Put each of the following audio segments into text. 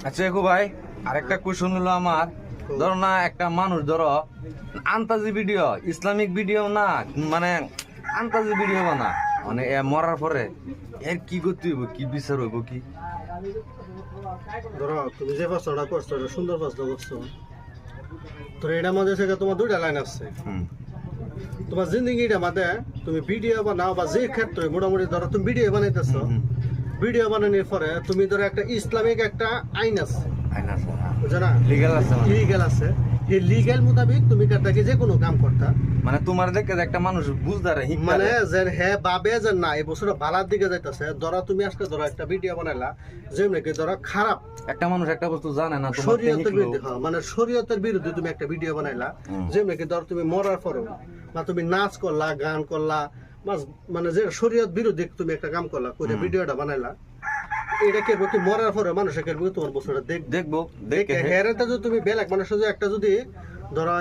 আচ্ছা একু ভাই আরেকটা কোয়েশন হলো আমার, ধরো না একটা মানুষ ধরো আন্তাজি ভিডিও, ইসলামিক ভিডিও না মানে আন্তাজি ভিডিও বানা, মানে এ মরার পরে এর কি করতে হইব, কি বিচার হইব কি? ধরো তুমি যে প্রশ্নটা করছো এটা সুন্দর প্রশ্ন করছো। তো এটার মধ্যে থেকে তোমার দুইটা লাইন আছে। হুম, তোমার জিন্দগিটার মধ্যে তুমি ভিডিও বানাও বা যে ক্ষেত্রে মোটামুটি ধরো তুমি ভিডিও বানাইতেছো, হুম, ভিডিও বানানোর পরে তুমি ধরো একটা ইসলামিক একটা আইন আছে, আইনা আছে, বুঝছো না? লিগ্যাল আছে মানে। লিগ্যাল আছে, এই লিগ্যাল মোতাবেক তুমি কাটাকে যে কোনো কাম করতা। মানে তোমার দেখে যে একটা মানুষ বুঝদারে মানে যে হ্যাঁ ভাবে যে না এই বছর ভালার দিকে যাইতেছে, ধরো তুমি আজকে ধরো একটা ভিডিও বানাইলা যে নাকি ধরো খারাপ একটা মানুষ একটা বস্তু জানে না, তোমার শরীয়তের বিরুদ্ধে, মানে শরীয়তের বিরুদ্ধে তুমি একটা ভিডিও বানাইলা যে নাকি ধরো তুমি মরার পরেও বা তুমি নাচ করলা, গান করলা, মানে যে শরীয়ত বিরুদ্ধে তুমি একটা কাম করলা করে ভিডিওটা বানাইলা, এটা কেবল তুমি মরার পরে মানুষের কেবল তোমার বছরটা দেখবো দেখে হেরাটা যদি তুমি বেলেগ মানুষের যদি একটা যদি ধরো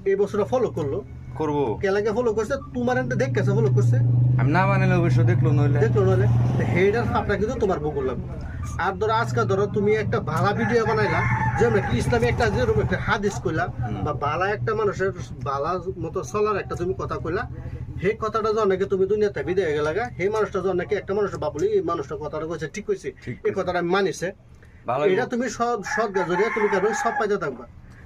এই বছরটা ফলো করলো, করবো। কেলাকে ফলো করছে তোমার এনতে দেখতেছে ফলো করছে, আমি না বানাইলে অবশ্য দেখলো নইলে দেখলো নইলে হেডার ফাপটা কিন্তু তোমার বকুল লাগবে। আর ধরো আজকে ধরো তুমি একটা ভালা ভিডিও বানাইলা যেমন কি ইসলামী একটা যেরকম একটা হাদিস কইলা বা ভালা একটা মানুষের ভালা মতো চলার একটা তুমি কথা কইলা, সেই কথাটা যখন নাকি তুমি দুনিয়াতে বিদায় হয়ে গেলাগা, সেই মানুষটা যখন নাকি একটা মানুষের বাবুলি এই মানুষটা কথাটা কইছে ঠিক কইছে, এই কথাটা আমি মানিছে, ভালো এটা তুমি সৎ জরিয়া তুমি কেন সব পাইতে থাকবা।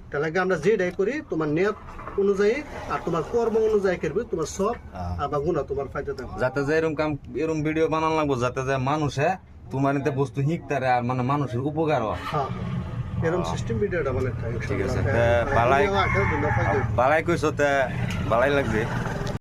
তাহলে আমরা যেটাই করি তোমার নিয়ত অনুযায়ী আর তোমার কর্ম অনুযায়ী করবে, তোমার সব আর বা গুণা তোমার পাইতে থাকবে। যাতে যে এরকম কাম এরকম ভিডিও বানানো লাগবো যাতে যে মানুষে তোমার এতে বস্তু শিখতারে আর মানে মানুষের উপকার হয়। হ্যাঁ এরকম সিস্টেম ভিডিওটা মানে ঠিক আছে, বালাই কইছো তে বালাই লাগছে।